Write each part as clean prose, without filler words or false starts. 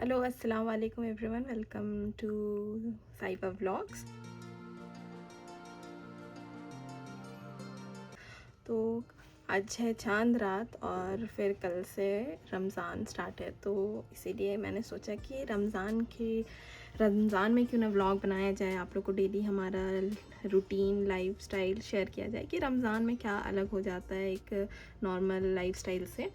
Hello अस्सलाम वालेकुम everyone, welcome to Saiba vlogs. तो आज है चांद रात और फिर कल से रमज़ान स्टार्ट है, तो इसीलिए मैंने सोचा कि रमज़ान में क्यों ना व्लॉग बनाया जाए, आप लोग को डेली हमारा रूटीन लाइफस्टाइल शेयर किया जाए कि रमज़ान में क्या अलग हो जाता है एक नॉर्मल लाइफस्टाइल से।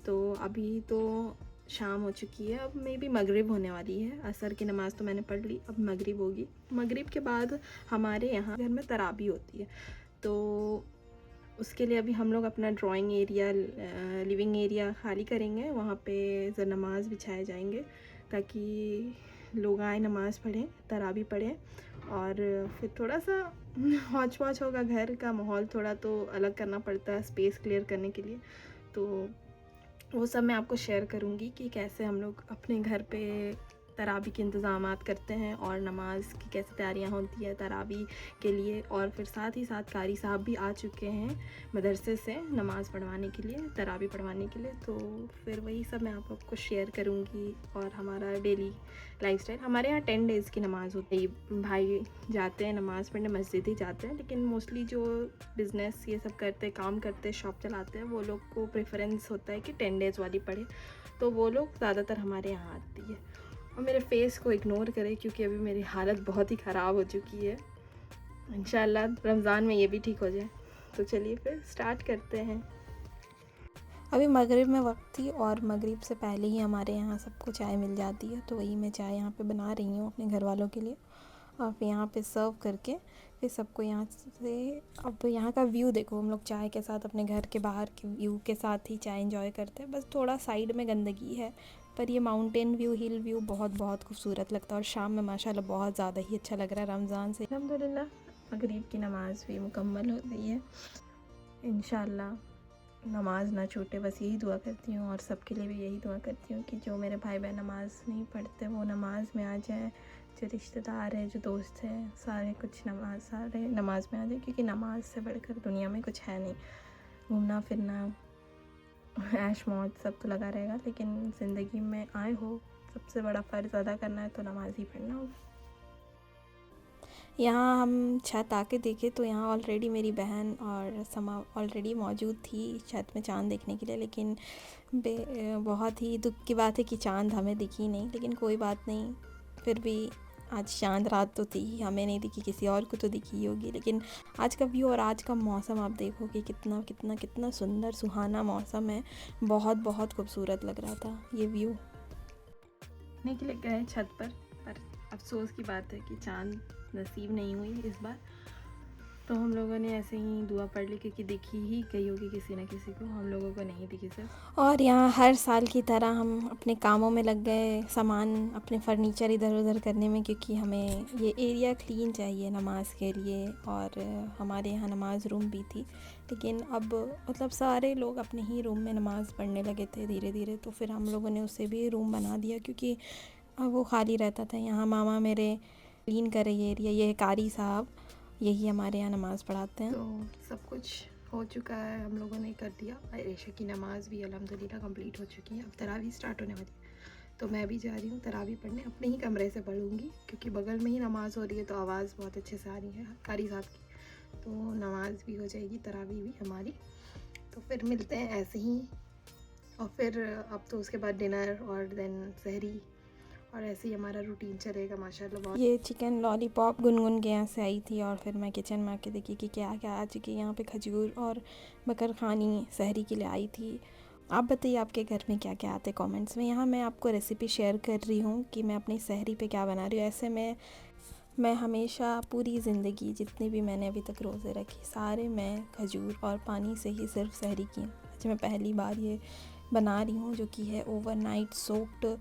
तो अभी तो शाम हो चुकी है, अब मे बी मगरिब होने वाली है। असर की नमाज़ तो मैंने पढ़ ली, अब मगरिब होगी। मगरिब के बाद हमारे यहाँ घर में तराबी होती है, तो उसके लिए अभी हम लोग अपना ड्राइंग एरिया, लिविंग एरिया खाली करेंगे, वहाँ पे नमाज़ बिछाए जाएंगे ताकि लोग आए नमाज़ पढ़ें, तराबी पढ़ें। और फिर थोड़ा सा हौच पौच होगा, घर का माहौल थोड़ा तो अलग करना पड़ता है स्पेस क्लियर करने के लिए। तो वो सब मैं आपको शेयर करूँगी कि कैसे हम लोग अपने घर पे तराबी के इंतज़ामात करते हैं और नमाज़ की कैसे तैयारियां होती है तराबी के लिए। और फिर साथ ही साथ कारी साहब भी आ चुके हैं मदरसे से नमाज़ पढ़वाने के लिए, तराबी पढ़वाने के लिए। तो फिर वही सब मैं आप आपको शेयर करूँगी और हमारा डेली लाइफस्टाइल। हमारे यहाँ 10 डेज़ की नमाज़ होती है। भाई जाते हैं नमाज़ पढ़ने, मस्जिद ही जाते हैं, लेकिन मोस्टली जो बिज़नेस ये सब करते, काम करते, शॉप चलाते हैं, वो लोग को प्रेफरेंस होता है कि 10 डेज़ वाली पढ़े, तो वो लोग ज़्यादातर हमारे यहाँ आती है। और मेरे फेस को इग्नोर करें क्योंकि अभी मेरी हालत बहुत ही ख़राब हो चुकी है। इंशाल्लाह रमज़ान में ये भी ठीक हो जाए। तो चलिए फिर स्टार्ट करते हैं। अभी मगरिब में वक्त थी और मगरिब से पहले ही हमारे यहाँ सबको चाय मिल जाती है, तो वही मैं चाय यहाँ पे बना रही हूँ अपने घर वालों के लिए और फिर यहाँ पे सर्व करके फिर सबको यहाँ से। अब यहाँ का व्यू देखो, हम लोग चाय के साथ अपने घर के बाहर के व्यू के साथ ही चाय एंजॉय करते हैं। बस थोड़ा साइड में गंदगी है, पर ये माउंटेन व्यू, हिल व्यू बहुत बहुत खूबसूरत लगता है। और शाम में माशाल्लाह बहुत ज़्यादा ही अच्छा लग रहा है रमज़ान से। अल्हम्दुलिल्लाह मगरिब की नमाज़ भी मुकम्मल हो गई है। इंशाल्लाह नमाज़ ना छूटे, बस यही दुआ करती हूँ और सबके लिए भी यही दुआ करती हूँ कि जो मेरे भाई बहन नमाज़ नहीं पढ़ते वो नमाज़ में आ जाए, जो रिश्तेदार है, जो दोस्त है, सारे नमाज़ में आ जाए, क्योंकि नमाज से बढ़कर दुनिया में कुछ है नहीं। घूमना फिरना, ऐश मौज सब तो लगा रहेगा, लेकिन ज़िंदगी में आए हो, सबसे बड़ा फ़र्ज़ अदा करना है तो नमाज़ ही पढ़ना होगा। यहाँ हम छत आके देखे तो यहाँ ऑलरेडी मेरी बहन और समा ऑलरेडी मौजूद थी छत में चाँद देखने के लिए, लेकिन बहुत ही दुख की बात है कि चाँद हमें दिखी नहीं, लेकिन कोई बात नहीं। फिर भी आज चाँद रात तो थी, हमें नहीं दिखी, किसी और को तो दिखी होगी। लेकिन आज का व्यू और आज का मौसम आप देखो कि कितना कितना कितना सुंदर सुहाना मौसम है। बहुत बहुत खूबसूरत लग रहा था ये व्यू। देखने के लिए गए छत पर अफसोस की बात है कि चाँद नसीब नहीं हुई इस बार। तो हम लोगों ने ऐसे ही दुआ पढ़ ली, क्योंकि दिखी ही गई होगी किसी न किसी को, हम लोगों को नहीं दिखी सिर्फ। और यहाँ हर साल की तरह हम अपने कामों में लग गए, सामान अपने फर्नीचर इधर उधर करने में, क्योंकि हमें ये एरिया क्लीन चाहिए नमाज के लिए। और हमारे यहाँ नमाज रूम भी थी, लेकिन अब मतलब सारे लोग अपने ही रूम में नमाज़ पढ़ने लगे थे धीरे धीरे, तो फिर हम लोगों ने उसे भी रूम बना दिया, क्योंकि वो खाली रहता था। यहाँ मामा मेरे क्लीन कर रही है एरिया, ये है कारी साहब, यही हमारे यहाँ नमाज़ पढ़ाते हैं। तो सब कुछ हो चुका है, हम लोगों ने कर दिया। ऐशा की नमाज़ भी अल्हम्दुलिल्लाह कंप्लीट हो चुकी है। अब तरावी स्टार्ट होने वाली है, तो मैं भी जा रही हूँ तरावी पढ़ने। अपने ही कमरे से पढ़ूँगी, क्योंकि बगल में ही नमाज़ हो रही है, तो आवाज़ बहुत अच्छे से आ रही है कारी साहब की। तो नमाज़ भी हो जाएगी, तरावी भी हमारी। तो फिर मिलते हैं ऐसे ही, और फिर अब तो उसके बाद डिनर और देन सहरी, और ऐसे ही हमारा रूटीन चलेगा माशाल्लाह। बहुत ये चिकन लॉलीपॉप गुनगुन के यहाँ से आई थी, और फिर मैं किचन में आके देखी कि क्या क्या आ चुकी है। यहाँ पे खजूर और बकरखानी सहरी के लिए आई थी। आप बताइए आपके घर में क्या क्या आते हैं कमेंट्स में। यहाँ मैं आपको रेसिपी शेयर कर रही हूँ कि मैं अपनी सहरी पे क्या बना रही हूँ। ऐसे मैं हमेशा पूरी ज़िंदगी जितनी भी मैंने अभी तक रोज़े रखी, सारे मैं खजूर और पानी से ही सिर्फ सहरी की। आज मैं पहली बार ये बना रही हूँ, जो कि है overnight soaked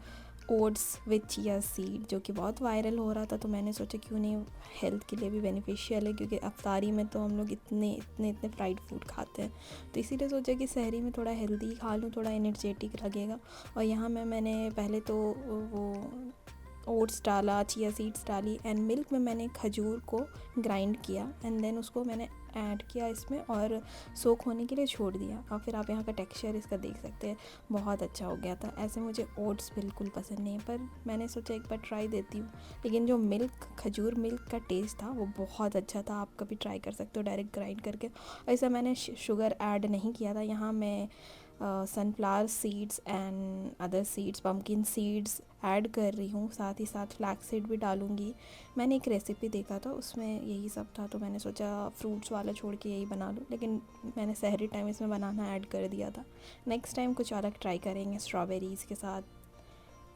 oats with chia seed, जो कि बहुत वायरल हो रहा था। तो मैंने सोचा क्यों नहीं, हेल्थ के लिए भी बेनिफिशियल है, क्योंकि अफ्तारी में तो हम लोग इतने इतने इतने फ्राइड फूड खाते हैं, तो इसीलिए सोचा कि सहरी में थोड़ा हेल्दी खा लूँ, थोड़ा एनर्जेटिक लगेगा। और यहाँ मैंने पहले तो वो ओट्स डाला, चिया सीड्स डाली एंड मिल्क में मैंने खजूर को ग्राइंड किया एंड देन उसको मैंने ऐड किया इसमें और सोक होने के लिए छोड़ दिया। और फिर आप यहाँ का टेक्सचर इसका देख सकते हैं, बहुत अच्छा हो गया था। ऐसे मुझे ओट्स बिल्कुल पसंद नहीं है, पर मैंने सोचा एक बार ट्राई देती हूँ। लेकिन जो मिल्क, खजूर मिल्क का टेस्ट था वो बहुत अच्छा था। आप कभी ट्राई कर सकते हो डायरेक्ट ग्राइंड करके। ऐसा मैंने शुगर ऐड नहीं किया था। यहाँ मैं sunflower seeds and other seeds, pumpkin seeds add कर रही हूँ। साथ ही साथ फ्लैक्स सीड भी डालूँगी। मैंने एक रेसिपी देखा था, उसमें यही सब था, तो मैंने सोचा फ्रूट्स वाला छोड़ के यही बना लूँ। लेकिन मैंने सहरी टाइम इसमें बनाना ऐड कर दिया था। नेक्स्ट टाइम कुछ अलग ट्राई करेंगे, स्ट्रॉबेरीज़ के साथ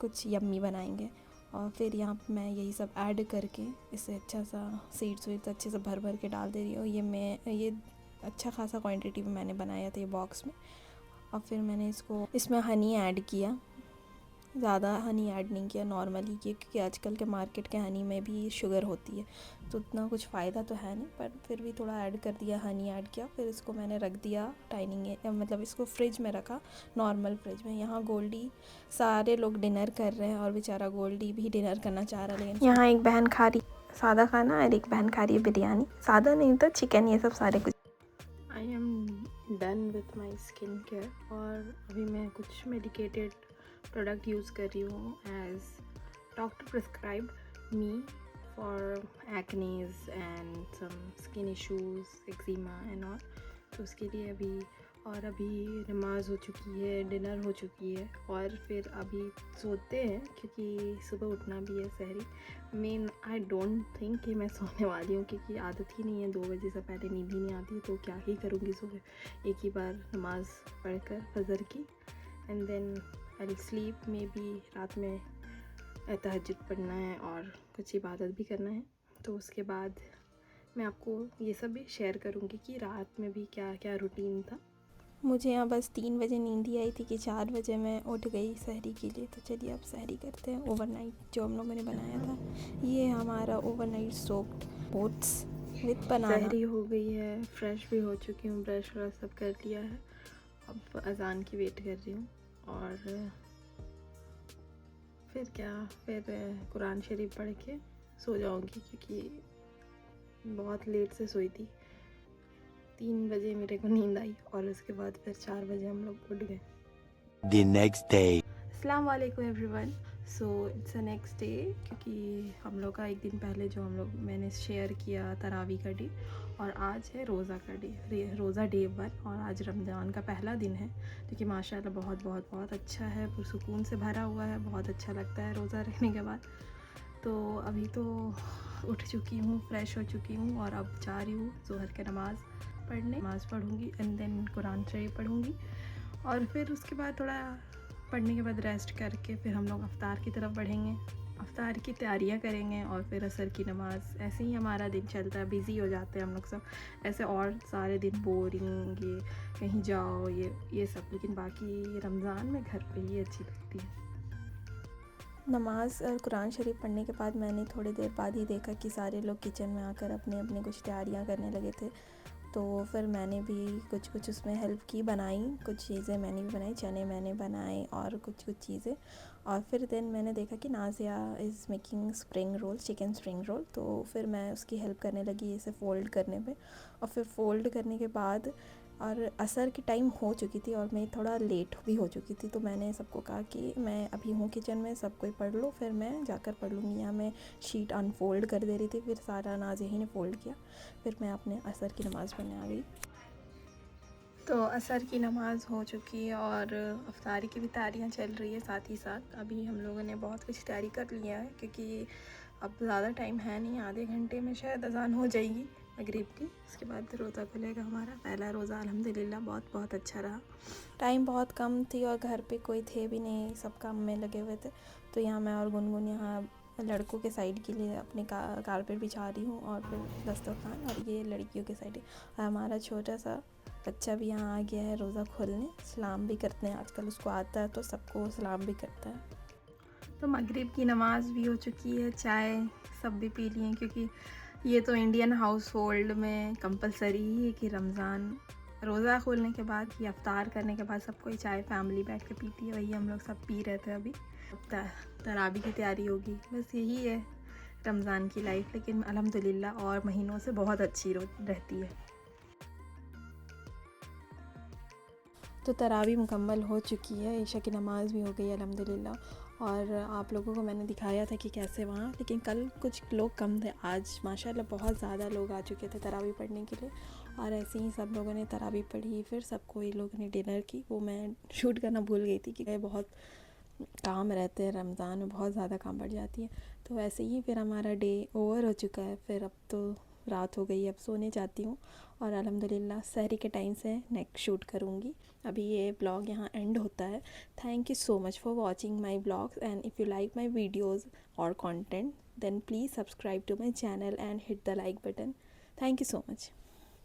कुछ यम्मी बनाएंगे। और फिर यहाँ पे मैं यही सब ऐड करके इसे अच्छा सा सीड्स वीड्स अच्छे से भर भर के डाल दे रही हूँ। ये अच्छा खासा क्वांटिटी में मैंने बनाया था ये बॉक्स में। और फिर मैंने इसमें हनी ऐड किया, ज़्यादा हनी ऐड नहीं किया, नॉर्मली किया, क्योंकि आजकल के मार्केट के हनी में भी शुगर होती है, तो उतना कुछ फ़ायदा तो है नहीं, पर फिर भी थोड़ा ऐड कर दिया, हनी ऐड किया। फिर इसको मैंने रख दिया मतलब इसको फ्रिज में रखा, नॉर्मल फ्रिज में। यहाँ गोल्डी सारे लोग डिनर कर रहे हैं और बेचारा गोल्डी भी डिनर करना चाह रहा है, लेकिन यहाँ एक बहन खा रही सादा खाना और एक बहन खा रही है बिरयानी। सादा नहीं तो चिकन, ये सब सारे कुछ। I am done with my skin care और अभी मैं कुछ मेडिकेटेड प्रोडक्ट यूज़ कर रही हूँ as doctor prescribed me for acnes and some skin issues, eczema and all. तो उसके लिए अभी नमाज हो चुकी है, डिनर हो चुकी है और फिर अभी सोते हैं, क्योंकि सुबह उठना भी है सहरी। आई डोंट थिंक कि मैं सोने वाली हूँ, क्योंकि आदत ही नहीं है, 2 बजे से पहले नींद ही नहीं आती, तो क्या ही करूँगी सुबह। एक ही बार नमाज़ पढ़कर फजर की and then I will sleep. Maybe रात में तहज्जुद पढ़ना है और कुछ इबादत भी करना है, तो उसके बाद मैं आपको ये सब भी शेयर करूँगी कि रात में भी क्या क्या रूटीन था। मुझे यहाँ बस 3 बजे नींद ही आई थी कि 4 बजे मैं उठ गई सहरी के लिए। तो चलिए अब सहरी करते हैं। ओवरनाइट जो हम लोगों ने बनाया था, ये हमारा ओवरनाइट सोक्ड ओट्स विद बनाना। सहरी हो गई है, फ्रेश भी हो चुकी हूँ, ब्रश व्रश सब कर लिया है। अब अजान की वेट कर रही हूँ और फिर कुरान शरीफ पढ़ के सो जाऊँगी, क्योंकि बहुत लेट से सोई थी। 3 बजे मेरे को नींद आई और उसके बाद फिर 4 बजे हम लोग उठ गए। The next day. अस्सलाम वालेकुम everyone. So it's a next day, क्योंकि हम लोग का एक दिन पहले जो मैंने शेयर किया तरावी का डे, और आज है रोज़ा का डे, रोज़ा डे 1, और आज रमज़ान का पहला दिन है, जो कि माशाल्लाह बहुत बहुत बहुत अच्छा है, पुरसुकून से भरा हुआ है, बहुत अच्छा लगता है रोज़ा रखने के बाद। तो अभी तो उठ चुकी हूँ, फ्रेश हो चुकी हूँ और अब जा रही हूँ ज़ोहर के नमाज़ पढ़ूँगी एंड देन कुरान शरीफ पढ़ूँगी। और फिर उसके बाद थोड़ा पढ़ने के बाद रेस्ट करके फिर हम लोग अफ्तार की तरफ बढ़ेंगे, अफ्तार की तैयारियां करेंगे और फिर असर की नमाज़। ऐसे ही हमारा दिन चलता है, बिज़ी हो जाते हैं हम लोग सब ऐसे, और सारे दिन बोरिंग, ये कहीं जाओ ये सब। लेकिन बाकी रमज़ान में घर पे ही अच्छी लगती है। नमाज़ और कुरान शरीफ पढ़ने के बाद मैंने थोड़ी देर बाद ही देखा कि सारे लोग किचन में आकर अपने अपने कुछ तैयारियां करने लगे थे। तो फिर मैंने भी कुछ उसमें हेल्प की, बनाई कुछ चीज़ें, मैंने भी बनाई, चने मैंने बनाए और कुछ चीज़ें। और फिर देन मैंने देखा कि Nazia is making spring roll, chicken spring roll, तो फिर मैं उसकी हेल्प करने लगी इसे फ़ोल्ड करने पे। और फिर फ़ोल्ड करने के बाद और असर की टाइम हो चुकी थी और मैं थोड़ा लेट भी हो चुकी थी, तो मैंने सबको कहा कि मैं अभी हूँ किचन में, सब कोई पढ़ लो, फिर मैं जाकर पढ़ लूँगी। यहाँ मैं शीट अनफोल्ड कर दे रही थी, फिर सारा नाज़िया ही ने फ़ोल्ड किया, फिर मैं अपने असर की नमाज़ पढ़ने आ गई। तो असर की नमाज़ हो चुकी है और अफ्तारी की भी तैयारियाँ चल रही है साथ ही साथ। अभी हम लोगों ने बहुत कुछ तैयारी कर लिया है, क्योंकि अब ज़्यादा टाइम है नहीं, आधे घंटे में शायद अज़ान हो जाएगी मगरिब की। उसके बाद रोज़ा खुलेगा हमारा पहला रोज़ा। अल्हम्दुलिल्लाह बहुत बहुत अच्छा रहा। टाइम बहुत कम थी और घर पे कोई थे भी नहीं, सब काम में लगे हुए थे। तो यहाँ मैं और गुनगुन यहाँ लड़कों के साइड के लिए अपने कारपेट बिछा रही हूँ और फिर दस्तरखान, और ये लड़कियों के साइड है। और हमारा छोटा सा बच्चा भी यहाँ आ गया है रोज़ा खोलने, सलाम भी करते हैं आजकल, उसको आता है तो सबको सलाम भी करता है। तो मगरिब की नमाज़ भी हो चुकी है, चाय सब भी पी लिए, क्योंकि ये तो इंडियन हाउस होल्ड में कंपलसरी ही है कि रमज़ान रोज़ा खोलने के बाद या अफ्तार करने के बाद सब कोई चाय फैमिली बैठ के पीती है, वही हम लोग सब पी रहे थे अभी। तरावी की तैयारी होगी, बस यही है रमज़ान की लाइफ। लेकिन अल्हम्दुलिल्लाह और महीनों से बहुत अच्छी रहती है। तो तरावी मुकम्मल हो चुकी है, ईशा की नमाज़ भी हो गई अल्हम्दुलिल्लाह। और आप लोगों को मैंने दिखाया था कि कैसे वहाँ, लेकिन कल कुछ लोग कम थे, आज माशाल्लाह बहुत ज़्यादा लोग आ चुके थे तरावी पढ़ने के लिए। और ऐसे ही सब लोगों ने तरावी पढ़ी, फिर सबको ये लोगों ने डिनर की। वो मैं शूट करना भूल गई थी कि बहुत काम रहते हैं रमज़ान में, बहुत ज़्यादा काम बढ़ जाती है। तो वैसे ही फिर हमारा डे ओवर हो चुका है, फिर अब तो रात हो गई, अब सोने जाती हूँ। और अल्हम्दुलिल्लाह सहरी के टाइम से नेक्स्ट शूट करूँगी। अभी ये ब्लॉग यहाँ एंड होता है। Thank you so much for watching my blogs, and if you like my videos और content then please subscribe to my channel and hit the like button. Thank you so much.